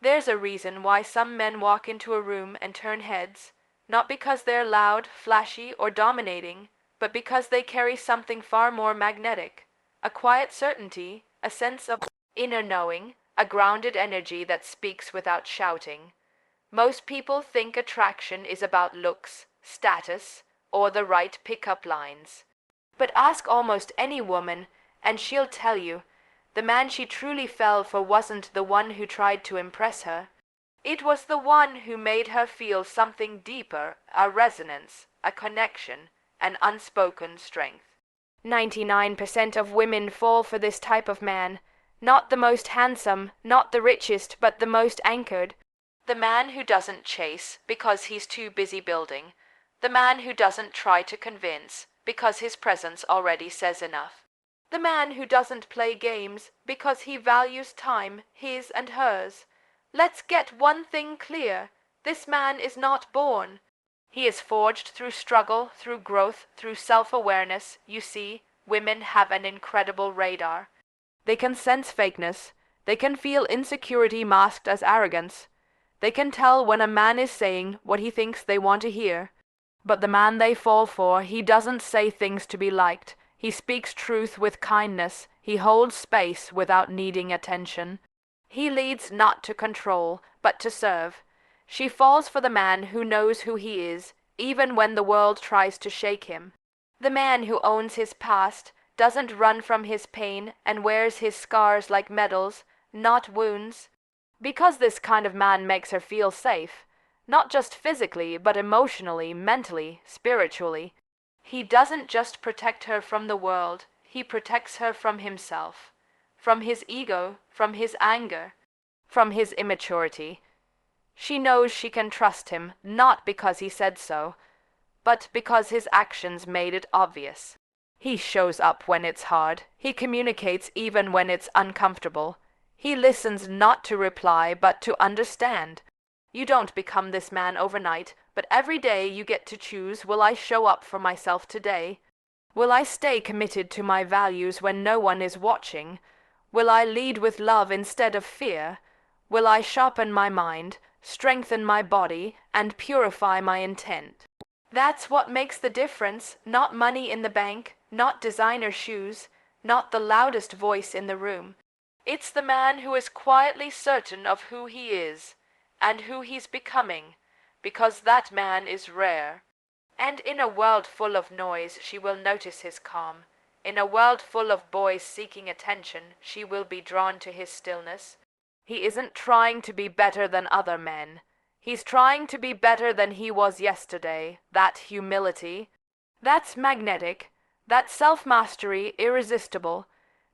There's a reason why some men walk into a room and turn heads, not because they're loud, flashy, or dominating, but because they carry something far more magnetic, a quiet certainty, a sense of inner knowing, a grounded energy that speaks without shouting. Most people think attraction is about looks, status, or the right pickup lines. But ask almost any woman, and she'll tell you, the man she truly fell for wasn't the one who tried to impress her. It was the one who made her feel something deeper, a resonance, a connection, an unspoken strength. 99% of women fall for this type of man, not the most handsome, not the richest, but the most anchored. The man who doesn't chase because he's too busy building. The man who doesn't try to convince because his presence already says enough. The man who doesn't play games because he values time, his and hers. Let's get one thing clear. This man is not born. He is forged through struggle, through growth, through self-awareness. You see, women have an incredible radar. They can sense fakeness. They can feel insecurity masked as arrogance. They can tell when a man is saying what he thinks they want to hear. But the man they fall for, he doesn't say things to be liked. He speaks truth with kindness. He holds space without needing attention. He leads not to control, but to serve. She falls for the man who knows who he is, even when the world tries to shake him. The man who owns his past, doesn't run from his pain, and wears his scars like medals, not wounds. Because this kind of man makes her feel safe, not just physically, but emotionally, mentally, spiritually. He doesn't just protect her from the world, he protects her from himself, from his ego, from his anger, from his immaturity. She knows she can trust him, not because he said so, but because his actions made it obvious. He shows up when it's hard. He communicates even when it's uncomfortable. He listens not to reply, but to understand. You don't become this man overnight, but every day you get to choose, will I show up for myself today? Will I stay committed to my values when no one is watching? Will I lead with love instead of fear? Will I sharpen my mind, strengthen my body, and purify my intent? That's what makes the difference, not money in the bank, not designer shoes, not the loudest voice in the room. It's the man who is quietly certain of who he is, and who he's becoming, because that man is rare. And in a world full of noise, she will notice his calm. In a world full of boys seeking attention, she will be drawn to his stillness. He isn't trying to be better than other men. He's trying to be better than he was yesterday. That humility, that's magnetic. That self-mastery, irresistible.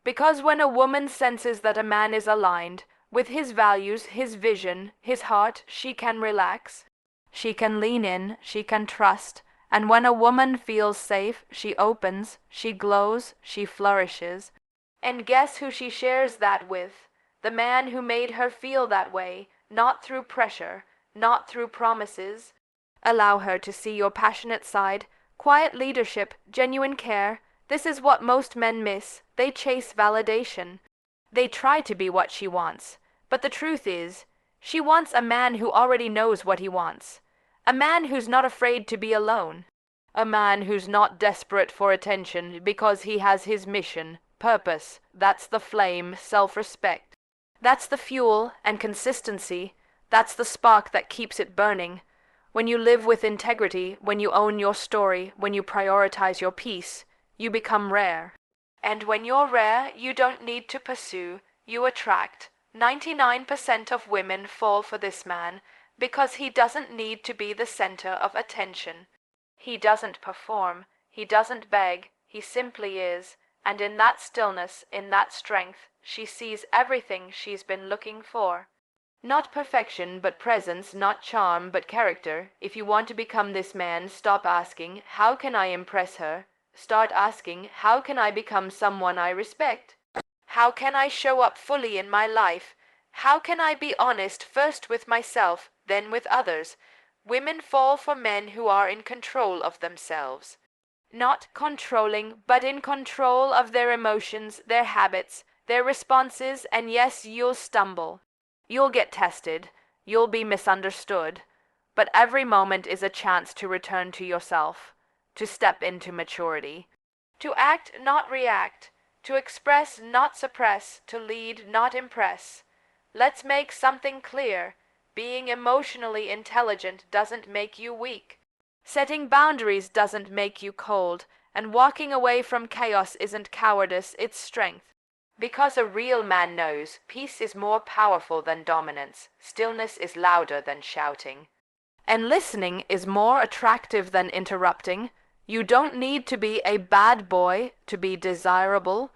Because when a woman senses that a man is aligned with his values, his vision, his heart, she can relax. She can lean in, she can trust. And when a woman feels safe, she opens, she glows, she flourishes. And guess who she shares that with? The man who made her feel that way, not through pressure, not through promises. Allow her to see your passionate side, quiet leadership, genuine care. This is what most men miss. They chase validation. They try to be what she wants. But the truth is, she wants a man who already knows what he wants. A man who's not afraid to be alone. A man who's not desperate for attention because he has his mission, purpose. That's the flame, self-respect. That's the fuel and consistency. That's the spark that keeps it burning. When you live with integrity, when you own your story, when you prioritize your peace, you become rare. And when you're rare, you don't need to pursue, you attract. 99% of women fall for this man because he doesn't need to be the center of attention. He doesn't perform, he doesn't beg, he simply is, and in that stillness, in that strength, she sees everything she's been looking for. Not perfection, but presence, not charm, but character. If you want to become this man, stop asking, how can I impress her? Start asking, how can I become someone I respect? How can I show up fully in my life? How can I be honest first with myself, then with others? Women fall for men who are in control of themselves. Not controlling, but in control of their emotions, their habits, their responses, and yes, you'll stumble. You'll get tested, you'll be misunderstood, but every moment is a chance to return to yourself, to step into maturity, to act, not react, to express, not suppress, to lead, not impress. Let's make something clear. Being emotionally intelligent doesn't make you weak. Setting boundaries doesn't make you cold, and walking away from chaos isn't cowardice, it's strength. Because a real man knows peace is more powerful than dominance, stillness is louder than shouting, and listening is more attractive than interrupting. You don't need to be a bad boy to be desirable.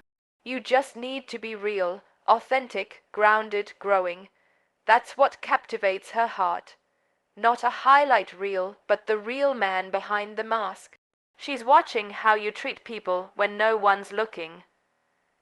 You just need to be real, authentic, grounded, growing. That's what captivates her heart. Not a highlight reel, but the real man behind the mask. She's watching how you treat people when no one's looking.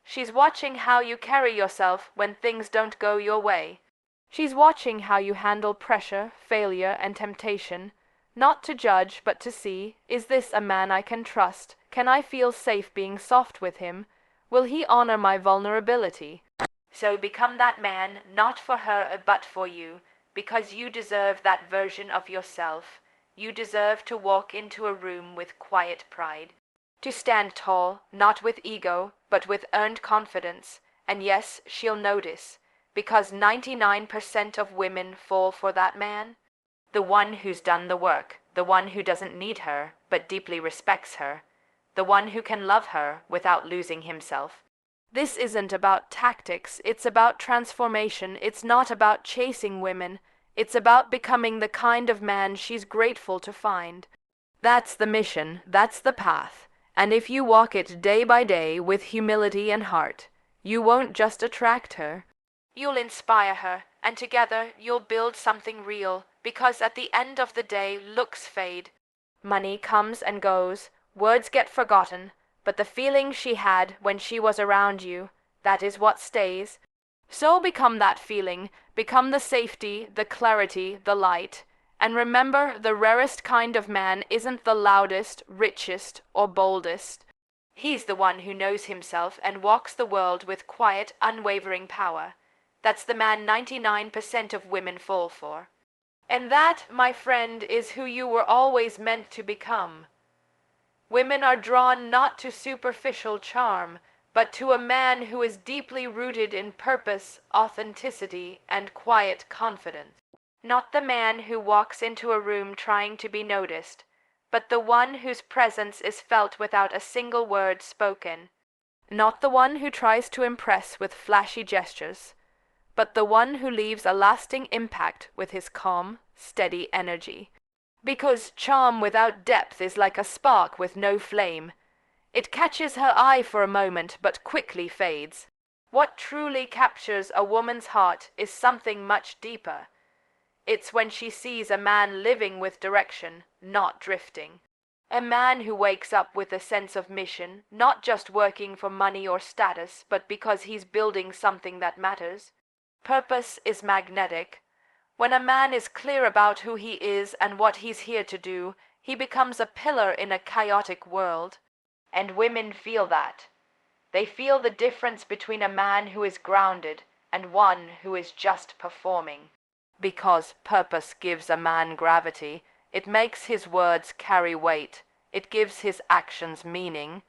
She's watching how you carry yourself when things don't go your way. She's watching how you handle pressure, failure, and temptation, not to judge, but to see, is this a man I can trust? Can I feel safe being soft with him? Will he honor my vulnerability? So become that man, not for her, but for you, because you deserve that version of yourself. You deserve to walk into a room with quiet pride. To stand tall, not with ego, but with earned confidence. And yes, she'll notice, because 99% of women fall for that man. The one who's done the work, the one who doesn't need her, but deeply respects her. The one who can love her without losing himself. This isn't about tactics, it's about transformation. It's not about chasing women. It's about becoming the kind of man she's grateful to find. That's the mission, that's the path. And if you walk it day by day with humility and heart, you won't just attract her. You'll inspire her, and together you'll build something real, because at the end of the day, looks fade. Money comes and goes, words get forgotten, but the feeling she had when she was around you, that is what stays. So become that feeling, become the safety, the clarity, the light. And remember, the rarest kind of man isn't the loudest, richest, or boldest. He's the one who knows himself and walks the world with quiet, unwavering power. That's the man 99% of women fall for. And that, my friend, is who you were always meant to become. Women are drawn not to superficial charm, but to a man who is deeply rooted in purpose, authenticity, and quiet confidence. Not the man who walks into a room trying to be noticed, but the one whose presence is felt without a single word spoken. Not the one who tries to impress with flashy gestures, but the one who leaves a lasting impact with his calm, steady energy. Because charm without depth is like a spark with no flame. It catches her eye for a moment, but quickly fades. What truly captures a woman's heart is something much deeper. It's when she sees a man living with direction, not drifting. A man who wakes up with a sense of mission, not just working for money or status, but because he's building something that matters. Purpose is magnetic. When a man is clear about who he is and what he's here to do, he becomes a pillar in a chaotic world. And women feel that. They feel the difference between a man who is grounded and one who is just performing. Because purpose gives a man gravity, it makes his words carry weight, it gives his actions meaning.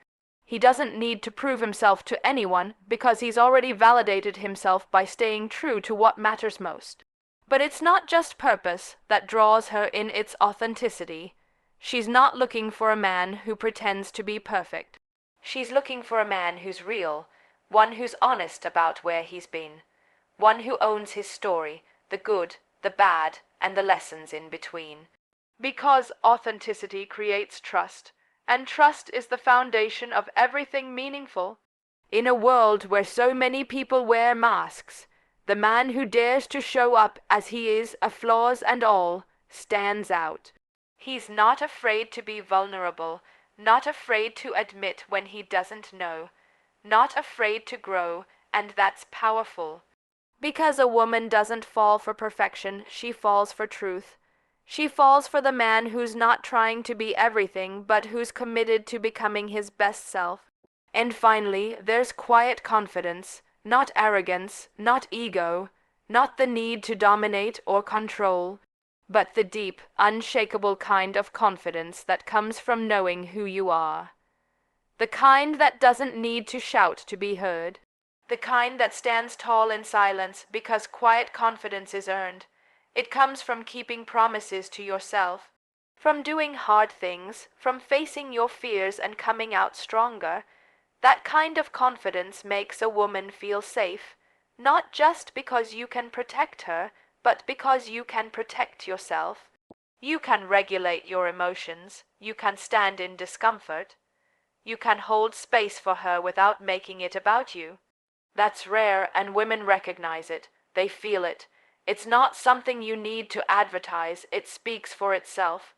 He doesn't need to prove himself to anyone because he's already validated himself by staying true to what matters most. But it's not just purpose that draws her in its authenticity. She's not looking for a man who pretends to be perfect. She's looking for a man who's real, one who's honest about where he's been, one who owns his story, the good, the bad, and the lessons in between. Because authenticity creates trust, and trust is the foundation of everything meaningful. In a world where so many people wear masks, the man who dares to show up as he is, flaws and all, stands out. He's not afraid to be vulnerable, not afraid to admit when he doesn't know, not afraid to grow, and that's powerful. Because a woman doesn't fall for perfection, she falls for truth. She falls for the man who's not trying to be everything, but who's committed to becoming his best self. And finally, there's quiet confidence, not arrogance, not ego, Not the need to dominate or control, but the deep, unshakable kind of confidence that comes from knowing who you are. The kind that doesn't need to shout to be heard. The kind that stands tall in silence because quiet confidence is earned. It comes from keeping promises to yourself, from doing hard things, from facing your fears and coming out stronger. That kind of confidence makes a woman feel safe, not just because you can protect her, but because you can protect yourself. You can regulate your emotions. You can stand in discomfort. You can hold space for her without making it about you. That's rare, and women recognize it. They feel it. It's not something you need to advertise. It speaks for itself.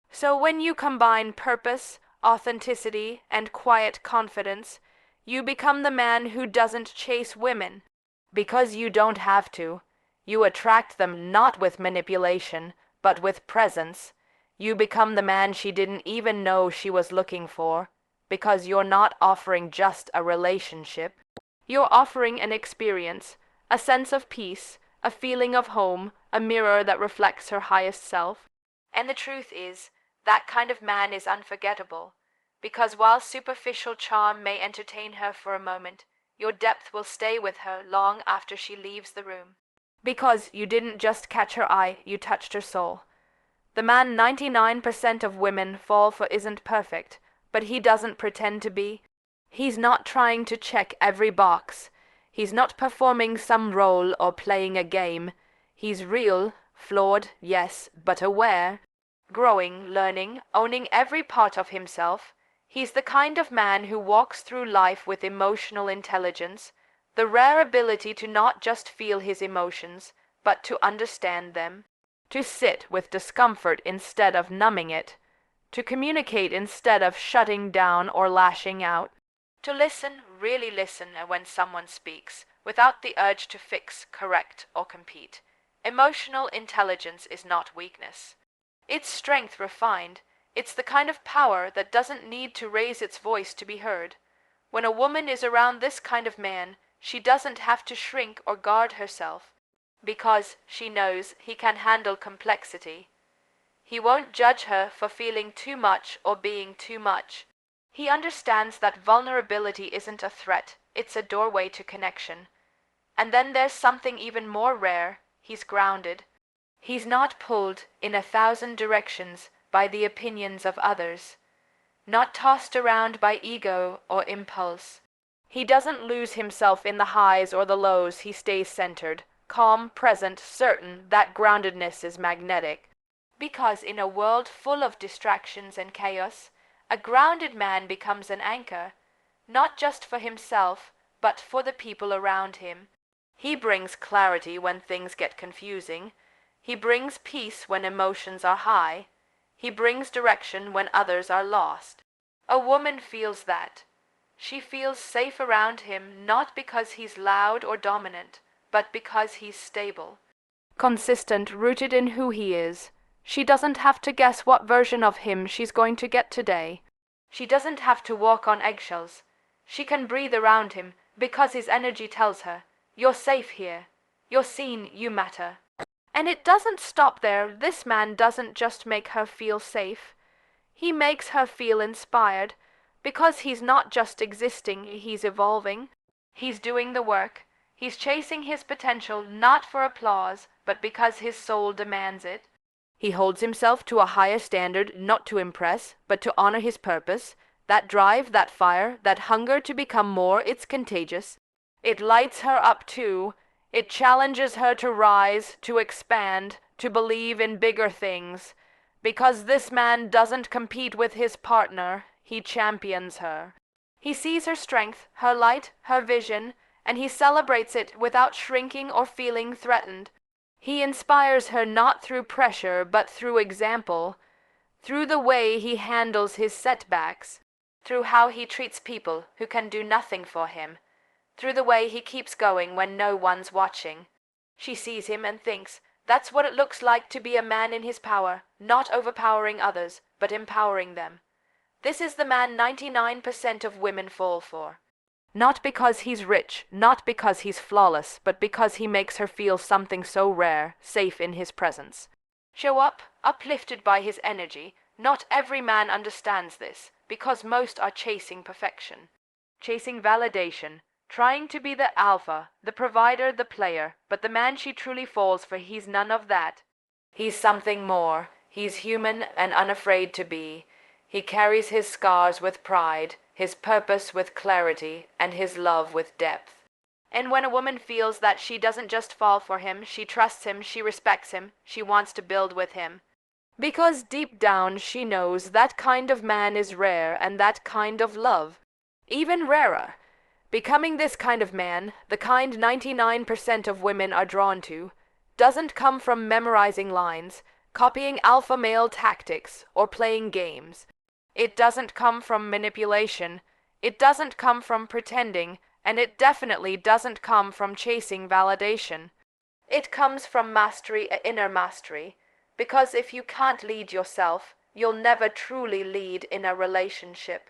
So when you combine purpose, authenticity, and quiet confidence, you become the man who doesn't chase women. Because you don't have to. You attract them not with manipulation, but with presence. You become the man she didn't even know she was looking for. Because you're not offering just a relationship. You're offering an experience, a sense of peace, a feeling of home, a mirror that reflects her highest self. And the truth is, that kind of man is unforgettable. Because while superficial charm may entertain her for a moment, your depth will stay with her long after she leaves the room. Because you didn't just catch her eye, you touched her soul. The man 99% of women fall for isn't perfect, but he doesn't pretend to be. He's not trying to check every box. He's not performing some role or playing a game. He's real, flawed, yes, but aware. Growing, learning, owning every part of himself. He's the kind of man who walks through life with emotional intelligence, the rare ability to not just feel his emotions, but to understand them, to sit with discomfort instead of numbing it, to communicate instead of shutting down or lashing out, to listen, really listen when someone speaks, without the urge to fix, correct, or compete. Emotional intelligence is not weakness. It's strength refined. It's the kind of power that doesn't need to raise its voice to be heard. When a woman is around this kind of man, she doesn't have to shrink or guard herself, because she knows he can handle complexity. He won't judge her for feeling too much or being too much. He understands that vulnerability isn't a threat, it's a doorway to connection. And then there's something even more rare. He's grounded. He's not pulled in 1,000 directions by the opinions of others, not tossed around by ego or impulse. He doesn't lose himself in the highs or the lows. He stays centered, calm, present, certain that groundedness is magnetic. Because in a world full of distractions and chaos, a grounded man becomes an anchor, not just for himself, but for the people around him. He brings clarity when things get confusing. He brings peace when emotions are high. He brings direction when others are lost. A woman feels that. She feels safe around him not because he's loud or dominant, but because he's stable. Consistent, rooted in who he is. She doesn't have to guess what version of him she's going to get today. She doesn't have to walk on eggshells. She can breathe around him because his energy tells her, "You're safe here. You're seen, you matter." And it doesn't stop there. This man doesn't just make her feel safe. He makes her feel inspired, because he's not just existing, he's evolving. He's doing the work. He's chasing his potential not for applause, but because his soul demands it. He holds himself to a higher standard, not to impress, but to honor his purpose. That drive, that fire, that hunger to become more, it's contagious. It lights her up too. It challenges her to rise, to expand, to believe in bigger things. Because this man doesn't compete with his partner, he champions her. He sees her strength, her light, her vision, and he celebrates it without shrinking or feeling threatened. He inspires her not through pressure, but through example, through the way he handles his setbacks, through how he treats people who can do nothing for him, through the way he keeps going when no one's watching. She sees him and thinks, that's what it looks like to be a man in his power, not overpowering others, but empowering them. This is the man 99% of women fall for. Not because he's rich, not because he's flawless, but because he makes her feel something so rare, safe in his presence. Show up, uplifted by his energy. Not every man understands this, because most are chasing perfection. Chasing validation, trying to be the alpha, the provider, the player, but the man she truly falls for, he's none of that. He's something more. He's human and unafraid to be. He carries his scars with pride, his purpose with clarity, and his love with depth. And when a woman feels that she doesn't just fall for him, she trusts him, she respects him, she wants to build with him. Because deep down she knows that kind of man is rare and that kind of love even rarer. Becoming this kind of man, the kind 99% of women are drawn to, doesn't come from memorizing lines, copying alpha male tactics, or playing games. It doesn't come from manipulation, it doesn't come from pretending, and it definitely doesn't come from chasing validation. It comes from mastery, inner mastery, because if you can't lead yourself, you'll never truly lead in a relationship.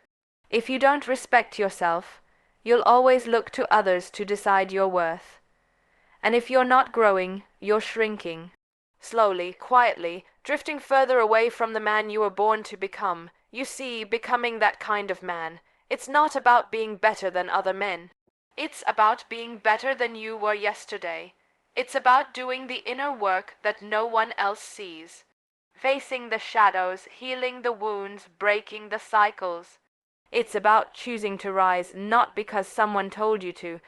If you don't respect yourself, you'll always look to others to decide your worth. And if you're not growing, you're shrinking. Slowly, quietly, drifting further away from the man you were born to become. You see, becoming that kind of man, it's not about being better than other men. It's about being better than you were yesterday. It's about doing the inner work that no one else sees. Facing the shadows, healing the wounds, breaking the cycles. It's about choosing to rise not because someone told you to,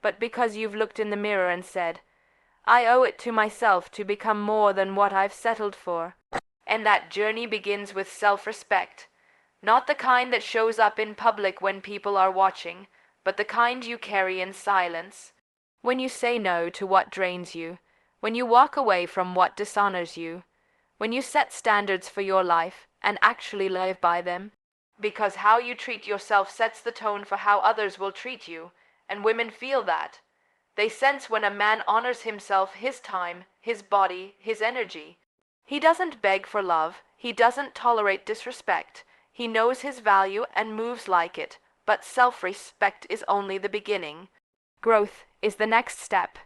but because you've looked in the mirror and said, I owe it to myself to become more than what I've settled for. And that journey begins with self-respect. Not the kind that shows up in public when people are watching, but the kind you carry in silence. When you say no to what drains you, when you walk away from what dishonors you, when you set standards for your life and actually live by them. Because how you treat yourself sets the tone for how others will treat you, and women feel that. They sense when a man honors himself, his time, his body, his energy. He doesn't beg for love, he doesn't tolerate disrespect, he knows his value and moves like it, but self-respect is only the beginning. Growth is the next step.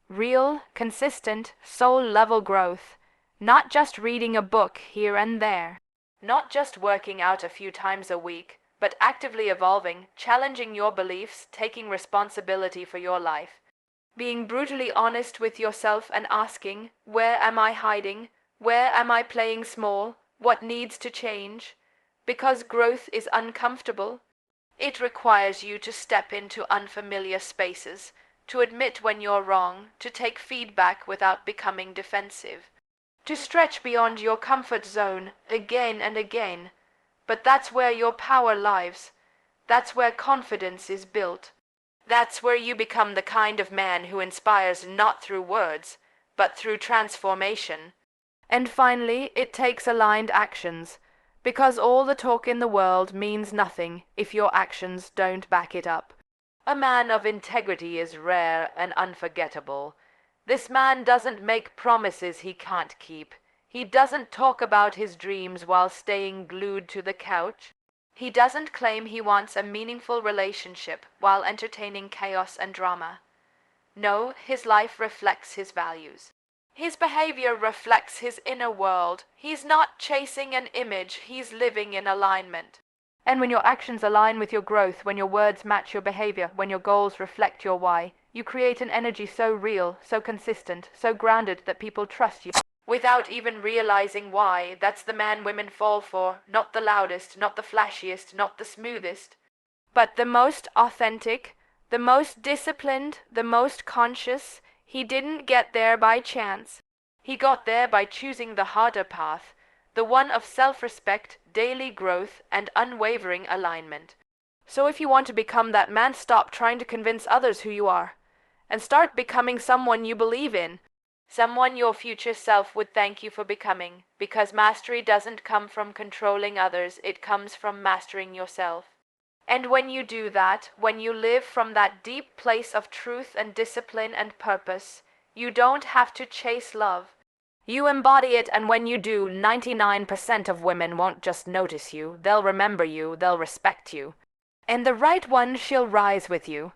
Real, consistent, soul-level growth. Not just reading a book here and there. Not just working out a few times a week, but actively evolving, challenging your beliefs, taking responsibility for your life. Being brutally honest with yourself and asking, where am I hiding? Where am I playing small? What needs to change? Because growth is uncomfortable. It requires you to step into unfamiliar spaces, to admit when you're wrong, to take feedback without becoming defensive. To stretch beyond your comfort zone again and again. But that's where your power lies. That's where confidence is built. That's where you become the kind of man who inspires not through words, but through transformation. And finally, it takes aligned actions, because all the talk in the world means nothing if your actions don't back it up. A man of integrity is rare and unforgettable. This man doesn't make promises he can't keep. He doesn't talk about his dreams while staying glued to the couch. He doesn't claim he wants a meaningful relationship while entertaining chaos and drama. No, his life reflects his values. His behavior reflects his inner world. He's not chasing an image, he's living in alignment. And when your actions align with your growth, when your words match your behavior, when your goals reflect your why, you create an energy so real, so consistent, so grounded that people trust you. Without even realizing why, that's the man women fall for. Not the loudest, not the flashiest, not the smoothest, but the most authentic, the most disciplined, the most conscious. He didn't get there by chance. He got there by choosing the harder path, the one of self-respect, daily growth, and unwavering alignment. So if you want to become that man, stop trying to convince others who you are, and start becoming someone you believe in. Someone your future self would thank you for becoming, because mastery doesn't come from controlling others, it comes from mastering yourself. And when you do that, when you live from that deep place of truth and discipline and purpose, you don't have to chase love. You embody it, and when you do, 99% of women won't just notice you, they'll remember you, they'll respect you. and the right one shall rise with you.